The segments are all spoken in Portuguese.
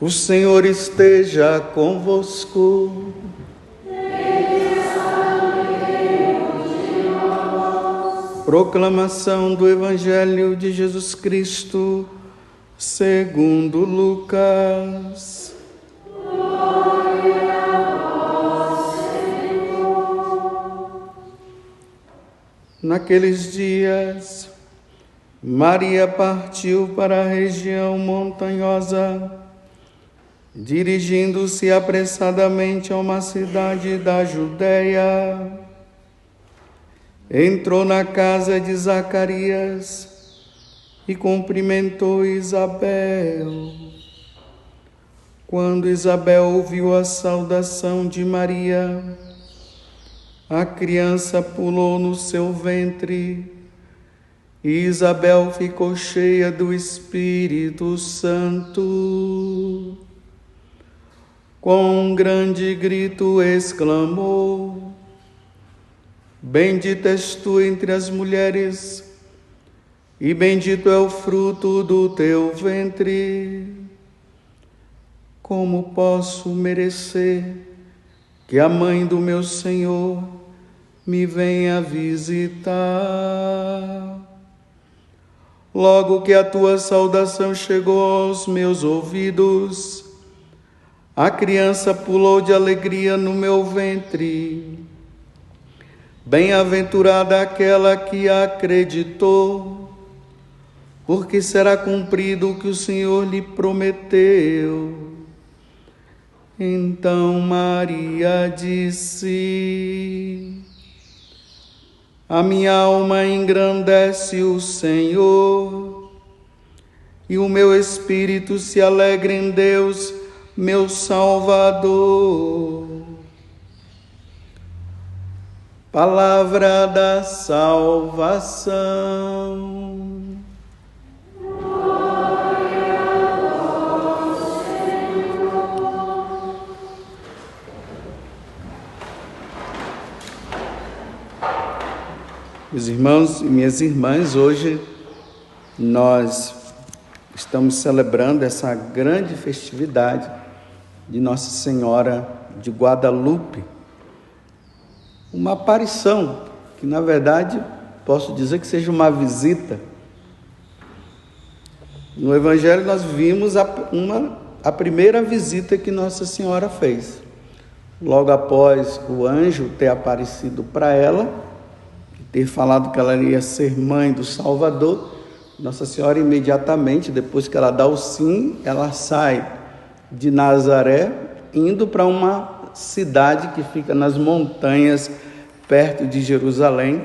O Senhor esteja convosco. Proclamação do Evangelho de Jesus Cristo, segundo Lucas. Glória a vós, Senhor. Naqueles dias, Maria partiu para a região montanhosa, dirigindo-se apressadamente a uma cidade da Judéia. Entrou na casa de Zacarias e cumprimentou Isabel. Quando Isabel ouviu a saudação de Maria, a criança pulou no seu ventre e Isabel ficou cheia do Espírito Santo. Com um grande grito exclamou: Bendita és tu entre as mulheres, e bendito é o fruto do teu ventre. Como posso merecer que a mãe do meu Senhor me venha visitar? Logo que a tua saudação chegou aos meus ouvidos, a criança pulou de alegria no meu ventre. Bem-aventurada aquela que acreditou, porque será cumprido o que o Senhor lhe prometeu. Então Maria disse: A minha alma engrandece o Senhor, e o meu espírito se alegra em Deus, meu Salvador. Palavra da salvação. Glória a vós, Senhor. Meus irmãos e minhas irmãs, hoje nós estamos celebrando essa grande festividade de Nossa Senhora de Guadalupe. Uma aparição, que na verdade posso dizer que seja uma visita. No Evangelho nós vimos a primeira visita que Nossa Senhora fez. Logo após o anjo ter aparecido para ela, ter falado que ela ia ser mãe do Salvador, Nossa Senhora imediatamente, depois que ela dá o sim, ela sai de Nazaré, indo para uma cidade que fica nas montanhas perto de Jerusalém,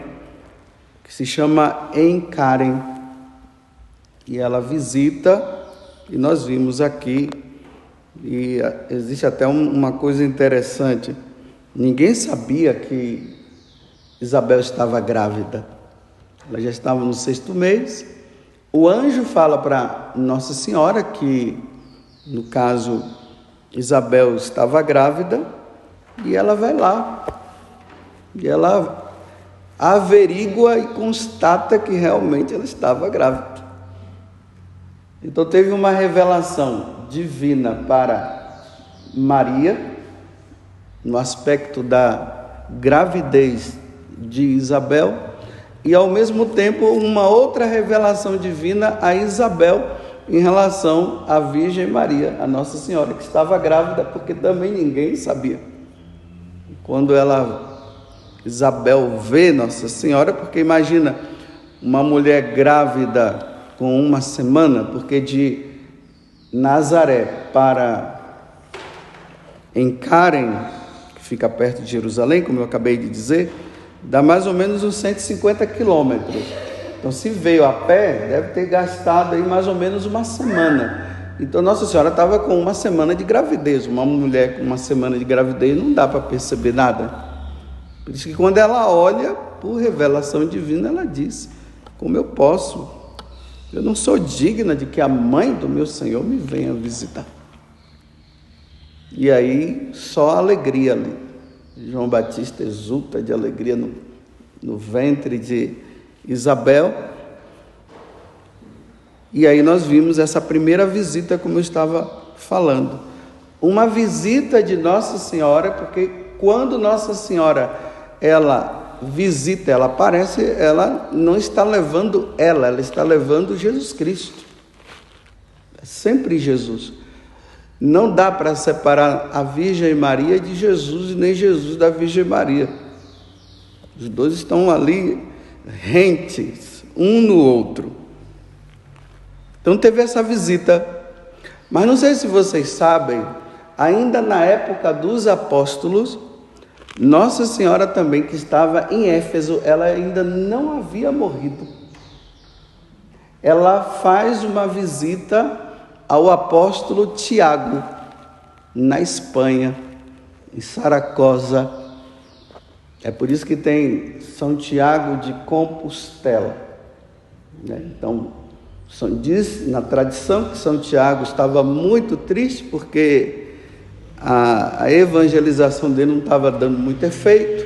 que se chama Encárem. E ela visita, e nós vimos aqui, e existe até uma coisa interessante: ninguém sabia que Isabel estava grávida. Ela já estava no 6º mês. O anjo fala para Nossa Senhora que, no caso, Isabel estava grávida, e ela vai lá, e ela averigua e constata que realmente ela estava grávida. Então teve uma revelação divina para Maria, no aspecto da gravidez de Isabel, e ao mesmo tempo uma outra revelação divina a Isabel em relação à Virgem Maria, a Nossa Senhora, que estava grávida, porque também ninguém sabia. Quando Isabel vê Nossa Senhora, porque imagina uma mulher grávida com 1 semana, porque de Nazaré para Encárem, que fica perto de Jerusalém, como eu acabei de dizer, dá mais ou menos uns 150 quilômetros. Então, se veio a pé, deve ter gastado aí mais ou menos 1 semana. Então, Nossa Senhora estava com 1 semana de gravidez. Uma mulher com 1 semana de gravidez não dá para perceber nada. Por isso que quando ela olha, por revelação divina, ela diz: como eu posso? Eu não sou digna de que a mãe do meu Senhor me venha visitar. E aí, só alegria ali. João Batista exulta de alegria no ventre de Isabel. E aí nós vimos essa primeira visita, como eu estava falando. Uma visita de Nossa Senhora, porque quando Nossa Senhora, ela visita, ela aparece, ela não está levando ela está levando Jesus Cristo. É sempre Jesus. Não dá para separar a Virgem Maria de Jesus, nem Jesus da Virgem Maria. Os dois estão ali rentes, um no outro. Então teve essa visita. Mas não sei se vocês sabem, ainda na época dos apóstolos, Nossa Senhora também, que estava em Éfeso, ela ainda não havia morrido. Ela faz uma visita ao apóstolo Tiago, na Espanha, em Saragossa. É por isso que tem São Tiago de Compostela, né? Então, diz na tradição que São Tiago estava muito triste porque a evangelização dele não estava dando muito efeito,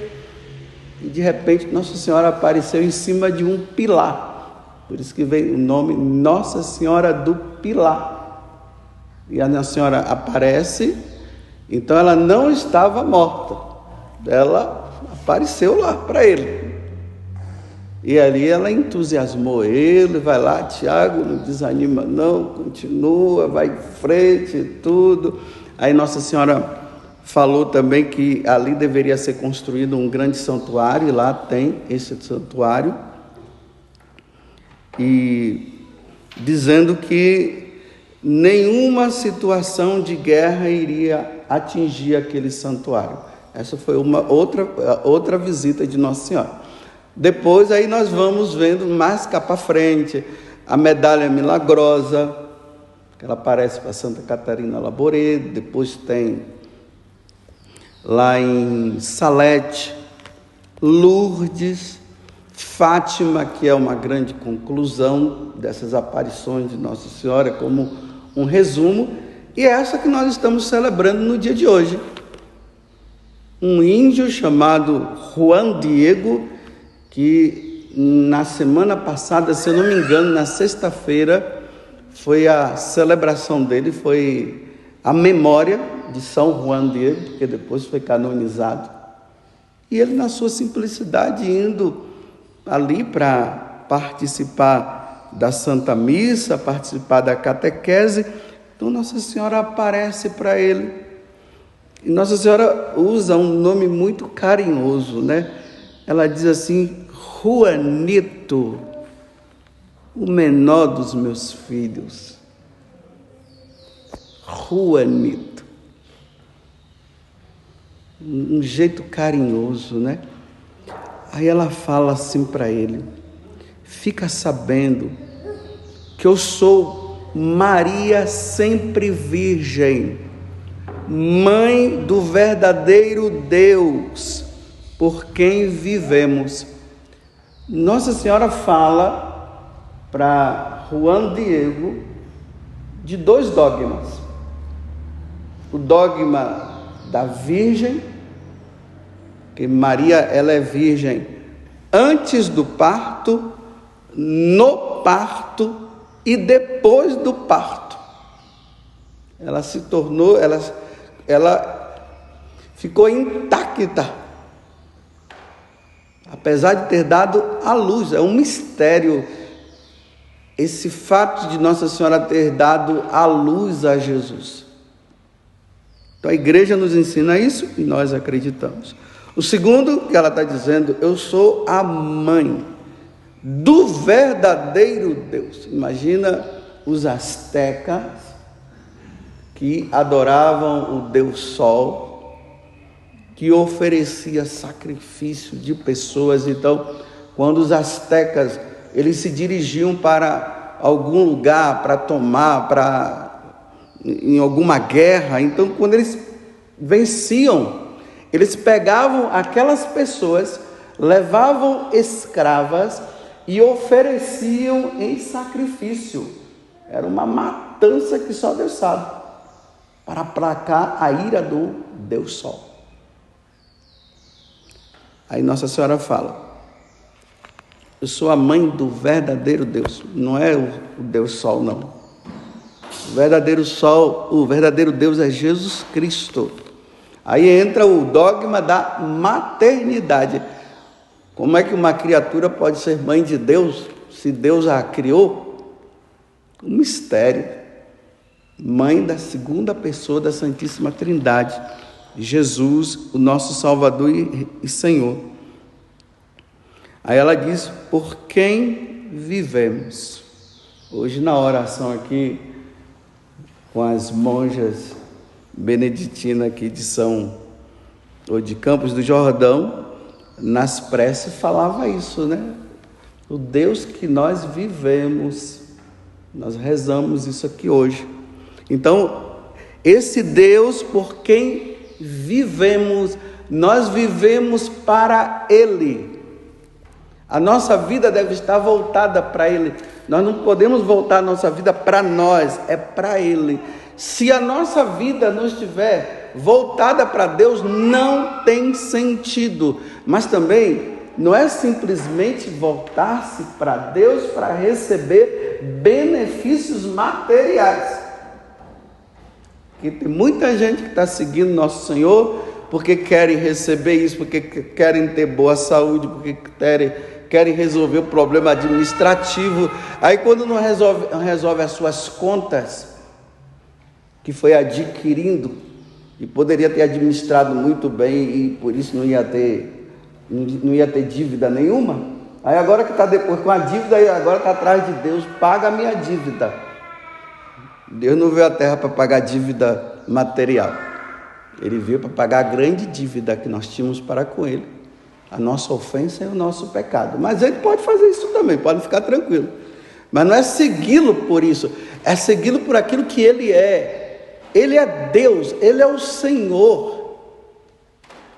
e de repente Nossa Senhora apareceu em cima de um pilar, por isso que veio o nome Nossa Senhora do Pilar. E a Nossa Senhora aparece, então ela não estava morta, ela apareceu lá para ele. E ali ela entusiasmou ele, vai lá, Tiago, não desanima não, continua, vai em frente e tudo. Aí Nossa Senhora falou também que ali deveria ser construído um grande santuário, e lá tem esse santuário, e dizendo que nenhuma situação de guerra iria atingir aquele santuário. Essa foi uma outra visita de Nossa Senhora. Depois aí nós vamos vendo mais cá para frente a medalha milagrosa, que ela aparece para Santa Catarina Laboredo. Depois tem lá em Salete, Lourdes, Fátima, que é uma grande conclusão dessas aparições de Nossa Senhora, como um resumo, e é essa que nós estamos celebrando no dia de hoje. Um índio chamado Juan Diego, que na semana passada, se eu não me engano, na sexta-feira, foi a celebração dele, foi a memória de São Juan Diego, que depois foi canonizado. E ele, na sua simplicidade, indo ali para participar da Santa Missa, participar da catequese, então Nossa Senhora aparece para ele. E Nossa Senhora usa um nome muito carinhoso, né? Ela diz assim: Juanito, o menor dos meus filhos. Juanito. Um jeito carinhoso, né? Aí ela fala assim para ele: fica sabendo que eu sou Maria sempre virgem, mãe do verdadeiro Deus, por quem vivemos. Nossa Senhora fala para Juan Diego de dois dogmas: o dogma da virgem, que Maria, ela é virgem antes do parto, no parto e depois do parto. Ela se tornou, ela ficou intacta, apesar de ter dado à luz. É um mistério esse fato de Nossa Senhora ter dado à luz a Jesus. Então a igreja nos ensina isso e nós acreditamos. O segundo, que ela está dizendo: eu sou a mãe do verdadeiro Deus. Imagina os astecas que adoravam o Deus Sol, que oferecia sacrifício de pessoas. Então, quando os astecas, eles se dirigiam para algum lugar para tomar, em alguma guerra, então quando eles venciam, eles pegavam aquelas pessoas, levavam escravas e ofereciam em sacrifício. Era uma matança que só Deus sabe, para aplacar a ira do Deus Sol. Aí Nossa Senhora fala: eu sou a mãe do verdadeiro Deus, não é o Deus Sol, não. O verdadeiro sol, o verdadeiro Deus é Jesus Cristo. Aí entra o dogma da maternidade. Como é que uma criatura pode ser mãe de Deus, se Deus a criou? Um mistério. Mãe da segunda pessoa da Santíssima Trindade, Jesus, o nosso Salvador e Senhor. Aí ela diz, por quem vivemos? Hoje na oração aqui, com as monjas beneditinas aqui de Campos do Jordão, nas preces falava isso, né? O Deus que nós vivemos, nós rezamos isso aqui hoje. Então, esse Deus por quem vivemos, nós vivemos para Ele. A nossa vida deve estar voltada para Ele. Nós não podemos voltar a nossa vida para nós, é para Ele. Se a nossa vida não estiver voltada para Deus, não tem sentido. Mas também não é simplesmente voltar-se para Deus para receber benefícios materiais. Porque tem muita gente que está seguindo nosso Senhor porque querem receber isso, porque querem ter boa saúde, porque querem resolver o problema administrativo. Aí quando não resolve as suas contas, que foi adquirindo, e poderia ter administrado muito bem, e por isso não ia ter dívida nenhuma. Aí agora que está depois com a dívida, agora está atrás de Deus, paga a minha dívida. Deus não veio à terra para pagar dívida material. Ele veio para pagar a grande dívida que nós tínhamos para com Ele. A nossa ofensa é o nosso pecado. Mas Ele pode fazer isso também, pode ficar tranquilo. Mas não é segui-lo por isso, é segui-lo por aquilo que Ele é. Ele é Deus, Ele é o Senhor.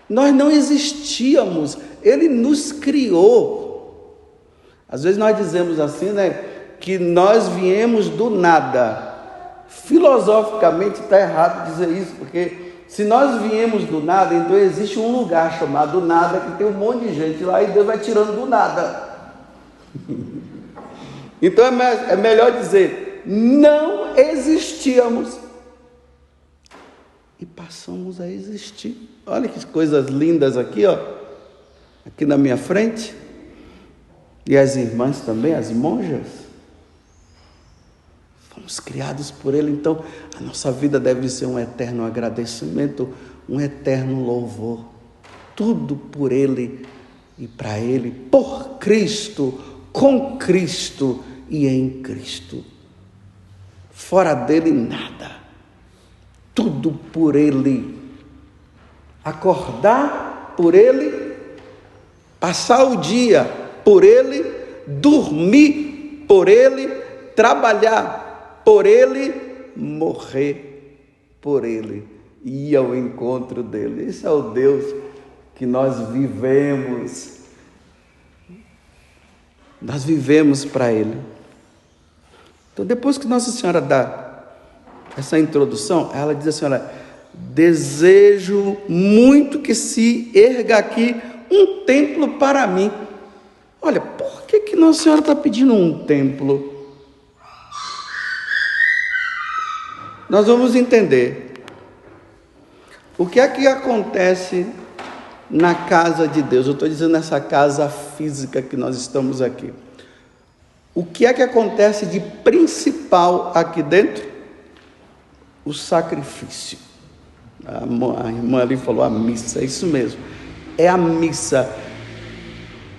Nós não existíamos, Ele nos criou. Às vezes nós dizemos assim, né, que nós viemos do nada. Filosoficamente está errado dizer isso, porque se nós viemos do nada, então existe um lugar chamado nada, que tem um monte de gente lá e Deus vai tirando do nada. Então é melhor dizer, não existíamos e passamos a existir. Olha que coisas lindas aqui, ó, aqui na minha frente. E as irmãs também, as monjas. Fomos criados por Ele, então a nossa vida deve ser um eterno agradecimento, um eterno louvor. Tudo por Ele e para Ele, por Cristo, com Cristo e em Cristo. Fora dele, nada. Tudo por Ele. Acordar por Ele, passar o dia por Ele, dormir por Ele, trabalhar por Ele, morrer por Ele, ir ao encontro dele. Esse é o Deus que nós vivemos. Nós vivemos para Ele. Então, depois que Nossa Senhora dá essa introdução, ela diz assim, olha, desejo muito que se erga aqui um templo para mim. Olha, por que Nossa Senhora está pedindo um templo? Nós vamos entender o que é que acontece na casa de Deus. Eu estou dizendo nessa casa física que nós estamos aqui. O que é que acontece de principal aqui dentro? O sacrifício. A irmã ali falou a missa, é isso mesmo. É a missa.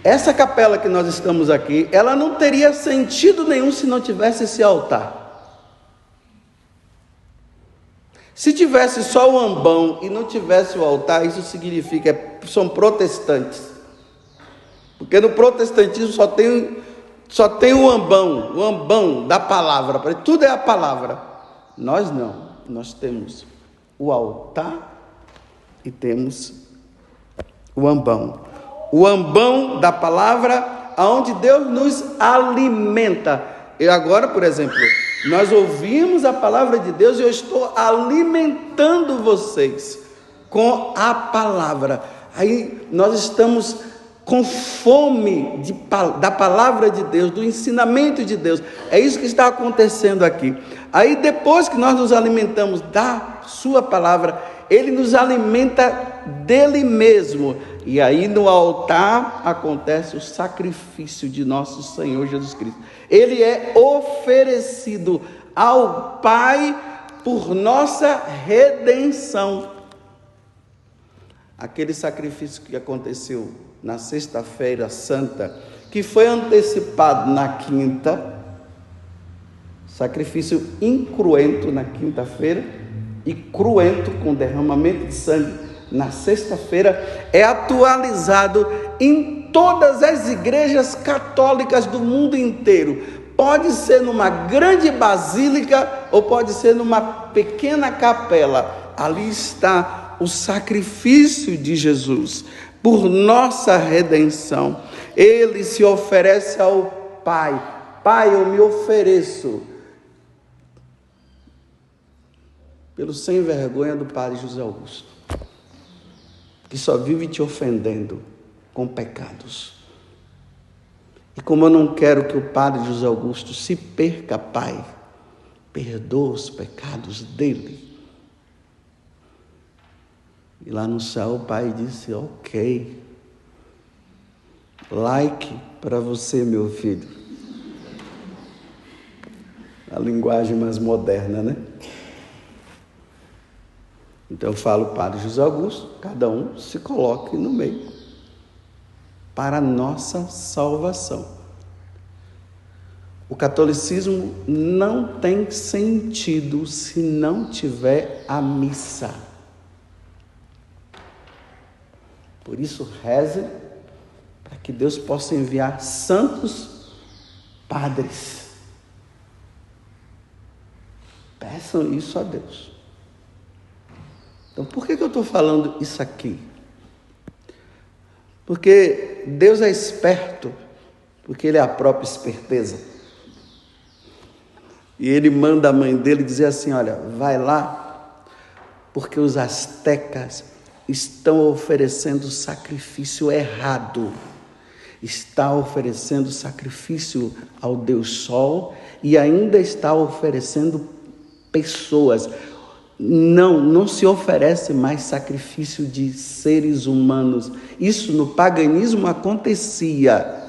Essa capela que nós estamos aqui, ela não teria sentido nenhum se não tivesse esse altar. Se tivesse só o ambão e não tivesse o altar, isso significa que são protestantes. Porque no protestantismo só tem o ambão da palavra, tudo é a palavra. Nós não, nós temos o altar e temos o ambão. O ambão da palavra, aonde Deus nos alimenta. E agora, por exemplo, nós ouvimos a palavra de Deus e eu estou alimentando vocês com a palavra. Aí nós estamos com fome da palavra de Deus, do ensinamento de Deus. É isso que está acontecendo aqui. Aí depois que nós nos alimentamos da sua palavra, ele nos alimenta dele mesmo. E aí no altar acontece o sacrifício de nosso Senhor Jesus Cristo. Ele é oferecido ao Pai por nossa redenção. Aquele sacrifício que aconteceu na sexta-feira santa, que foi antecipado na quinta, sacrifício incruento na quinta-feira e cruento com derramamento de sangue na sexta-feira, é atualizado em todas as igrejas católicas do mundo inteiro. Pode ser numa grande basílica ou pode ser numa pequena capela. Ali está o sacrifício de Jesus por nossa redenção. Ele se oferece ao Pai. Pai, eu me ofereço pelo sem vergonha do Padre José Augusto, que só vive te ofendendo com pecados. E como eu não quero que o Padre José Augusto se perca, Pai, perdoa os pecados dele. E lá no céu o Pai disse, ok, like para você, meu filho. A linguagem mais moderna, né? Então eu falo, Padre José Augusto, cada um se coloque no meio, para a nossa salvação. O catolicismo não tem sentido se não tiver a missa. Por isso, reze para que Deus possa enviar santos padres. Peçam isso a Deus. Então, por que eu estou falando isso aqui? Porque Deus é esperto, porque Ele é a própria esperteza. E Ele manda a mãe dele dizer assim, olha, vai lá, porque os astecas estão oferecendo sacrifício errado. Está oferecendo sacrifício ao Deus Sol e ainda está oferecendo pessoas. Não se oferece mais sacrifício de seres humanos. Isso no paganismo acontecia.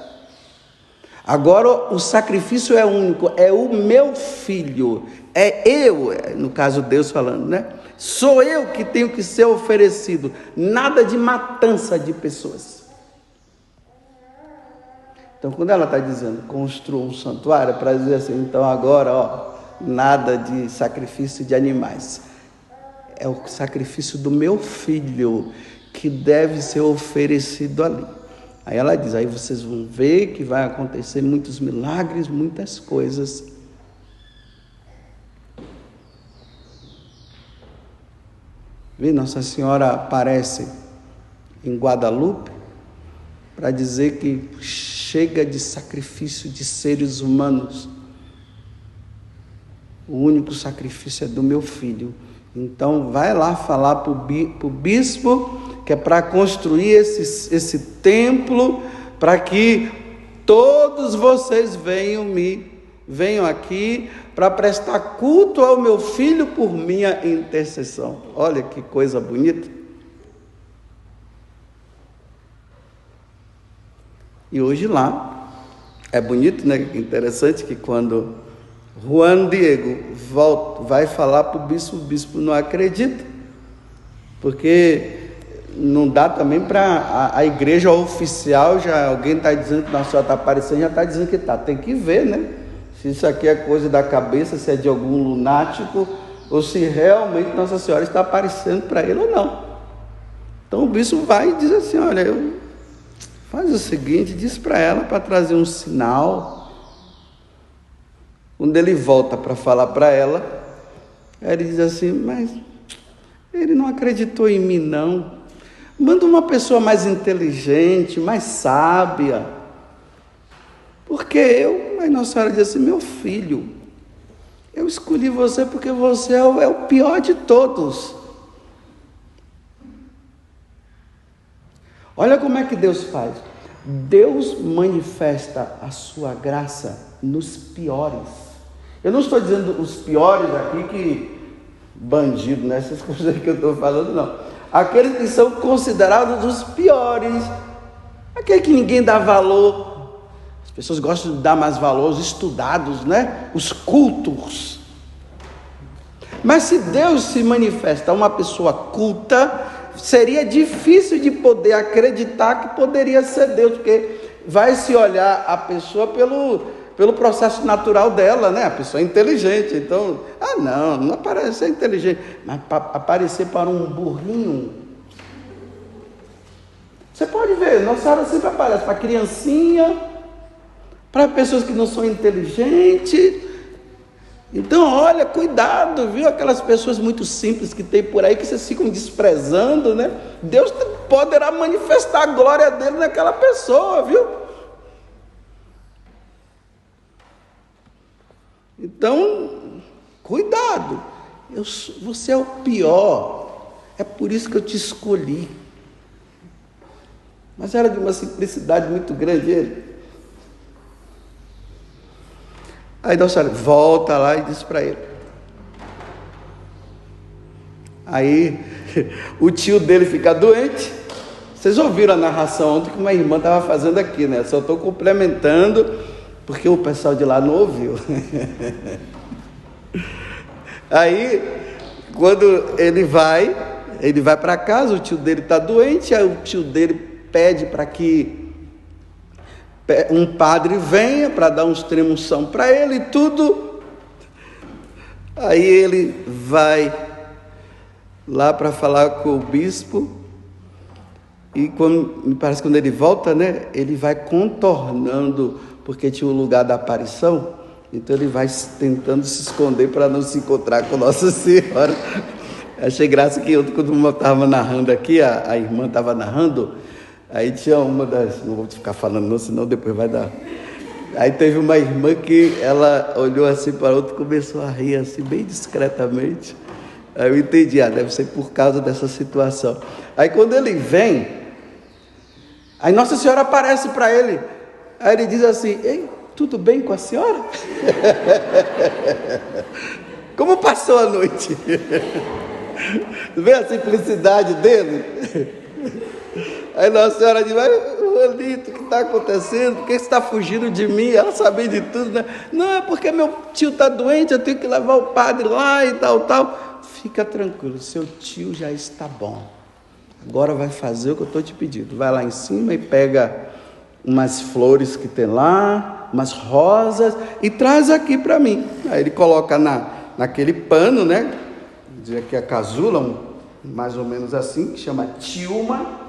Agora o sacrifício é único, é o meu filho, é eu, no caso Deus falando, né? Sou eu que tenho que ser oferecido, nada de matança de pessoas. Então quando ela está dizendo, construa um santuário, para dizer assim, então agora, nada de sacrifício de animais. É o sacrifício do meu filho que deve ser oferecido ali. Aí ela diz, aí vocês vão ver que vai acontecer muitos milagres, muitas coisas. Vê, Nossa Senhora aparece em Guadalupe para dizer que chega de sacrifício de seres humanos. O único sacrifício é do meu filho. Então vai lá falar para o bispo que é para construir esse templo, para que todos vocês venham aqui para prestar culto ao meu filho por minha intercessão. Olha que coisa bonita. E hoje lá, é bonito, né? Interessante que quando Juan Diego vai falar para o bispo não acredita, porque não dá também para a igreja oficial, já alguém está dizendo que Nossa Senhora está aparecendo, já está dizendo que está, tem que ver, né? Se isso aqui é coisa da cabeça, se é de algum lunático, ou se realmente Nossa Senhora está aparecendo para ele ou não. Então o bispo vai e diz assim, olha, faz o seguinte, diz para ela para trazer um sinal. Quando ele volta para falar para ela, ele diz assim, mas ele não acreditou em mim não. Manda uma pessoa mais inteligente, mais sábia. Porque aí Nossa Senhora diz assim, meu filho, eu escolhi você porque você é o pior de todos. Olha como é que Deus faz. Deus manifesta a sua graça nos piores. Eu não estou dizendo os piores aqui que bandido, né? Essas coisas que eu estou falando, não. Aqueles que são considerados os piores, aquele que ninguém dá valor. As pessoas gostam de dar mais valor aos estudados, né? Os cultos. Mas se Deus se manifesta a uma pessoa culta, seria difícil de poder acreditar que poderia ser Deus, porque vai se olhar a pessoa pelo processo natural dela, né? A pessoa é inteligente, então, não aparece ser inteligente, mas aparecer para um burrinho. Você pode ver, Nossa Senhora sempre aparece para criancinha, para pessoas que não são inteligentes. Então, olha, cuidado, viu? Aquelas pessoas muito simples que tem por aí, que vocês ficam desprezando, né? Deus poderá manifestar a glória dele naquela pessoa, viu? Então, cuidado. Você é o pior. É por isso que eu te escolhi. Mas era de uma simplicidade muito grande ele. Aí Nossa Senhora volta lá e diz para ele. Aí o tio dele fica doente. Vocês ouviram a narração ontem que uma irmã estava fazendo aqui, né? Só estou complementando, porque o pessoal de lá não ouviu. Aí, quando ele vai para casa, o tio dele está doente, aí o tio dele pede para que um padre venha para dar uns extrema-unção para ele e tudo. Aí ele vai lá para falar com o bispo e me parece que quando ele volta, né, ele vai contornando, porque tinha o lugar da aparição, então ele vai tentando se esconder para não se encontrar com Nossa Senhora. Achei graça que eu, quando eu estava narrando aqui, a irmã estava narrando. Aí tinha uma das... Não vou ficar falando não, senão depois vai dar... Aí teve uma irmã que ela olhou assim para a outra e começou a rir assim, bem discretamente. Aí eu entendi, deve ser por causa dessa situação. Aí quando ele vem, aí Nossa Senhora aparece para ele. Aí ele diz assim, ei, tudo bem com a senhora? Como passou a noite? Vê a simplicidade dele? Aí Nossa Senhora diz, Juanito, o que está acontecendo? Por que você está fugindo de mim? Ela sabia de tudo, né? Não, é porque meu tio está doente, eu tenho que levar o padre lá e tal. Fica tranquilo, seu tio já está bom. Agora vai fazer o que eu estou te pedindo. Vai lá em cima e pega umas flores que tem lá, umas rosas, e traz aqui para mim. Aí ele coloca naquele pano, né? Diz aqui a casula, mais ou menos assim, que chama tilma.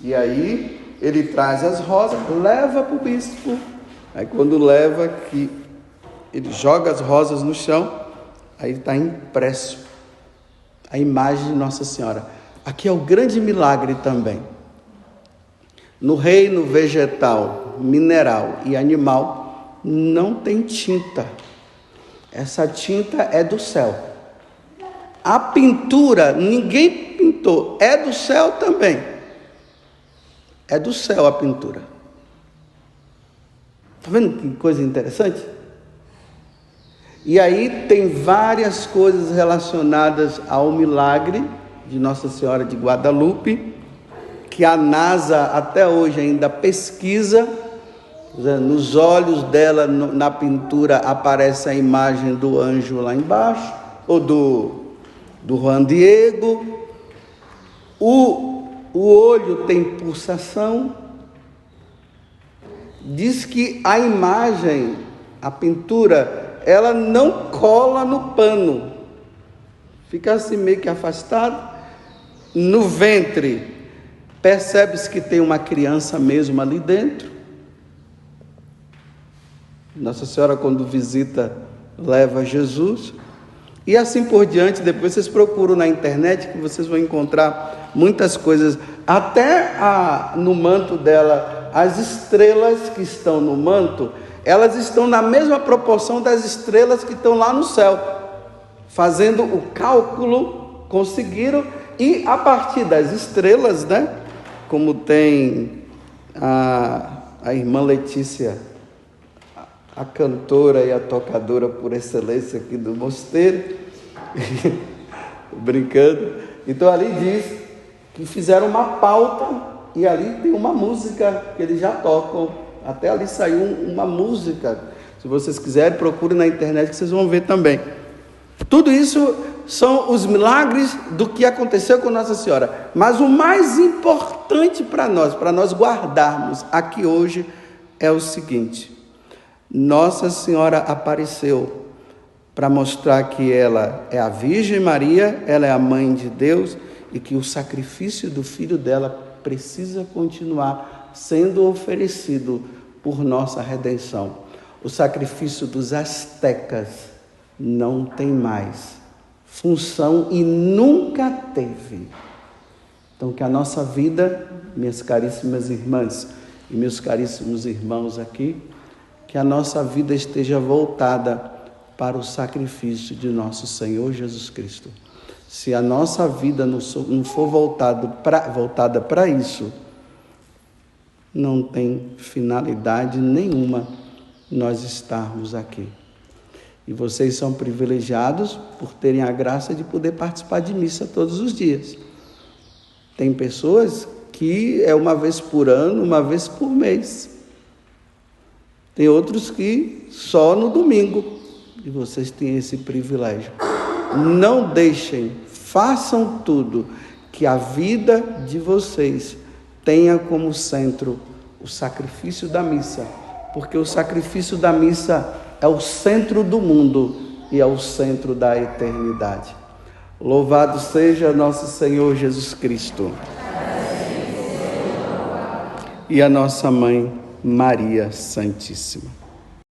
E aí ele traz as rosas, leva para o bispo. Aí quando leva, que ele joga as rosas no chão, aí está impresso a imagem de Nossa Senhora. Aqui é o grande milagre também. No reino vegetal, mineral e animal, não tem tinta. Essa tinta é do céu. A pintura, ninguém pintou, é do céu também. É do céu a pintura. Está vendo que coisa interessante? E aí tem várias coisas relacionadas ao milagre de Nossa Senhora de Guadalupe, que a NASA até hoje ainda pesquisa. Nos olhos dela, na pintura, aparece a imagem do anjo lá embaixo, ou do Juan Diego. O olho tem pulsação. Diz que a imagem, a pintura, ela não cola no pano. Fica assim meio que afastado. No ventre, percebe-se que tem uma criança mesmo ali dentro. Nossa Senhora, quando visita, leva Jesus. E assim por diante. Depois vocês procuram na internet, que vocês vão encontrar muitas coisas. Até no manto dela, as estrelas que estão no manto, elas estão na mesma proporção das estrelas que estão lá no céu. Fazendo o cálculo, conseguiram. E a partir das estrelas, né? Como tem a irmã Letícia, a cantora e a tocadora por excelência aqui do mosteiro, brincando. Então ali diz que fizeram uma pauta e ali tem uma música que eles já tocam. Até ali saiu uma música. Se vocês quiserem, procurem na internet que vocês vão ver também. Tudo isso são os milagres do que aconteceu com Nossa Senhora. Mas o mais importante para nós guardarmos aqui hoje, é o seguinte: Nossa Senhora apareceu para mostrar que ela é a Virgem Maria, ela é a Mãe de Deus e que o sacrifício do Filho dela precisa continuar sendo oferecido por nossa redenção. O sacrifício dos astecas não tem mais função e nunca teve. Então, que a nossa vida, minhas caríssimas irmãs e meus caríssimos irmãos aqui, que a nossa vida esteja voltada para o sacrifício de nosso Senhor Jesus Cristo. Se a nossa vida não for voltada para isso, não tem finalidade nenhuma nós estarmos aqui. E vocês são privilegiados por terem a graça de poder participar de missa todos os dias. Tem pessoas que é uma vez por ano, uma vez por mês. Tem outros que só no domingo. E vocês têm esse privilégio. Não deixem, façam tudo que a vida de vocês tenha como centro o sacrifício da missa. Porque o sacrifício da missa é o centro do mundo e é o centro da eternidade. Louvado seja nosso Senhor Jesus Cristo. E a nossa Mãe Maria Santíssima.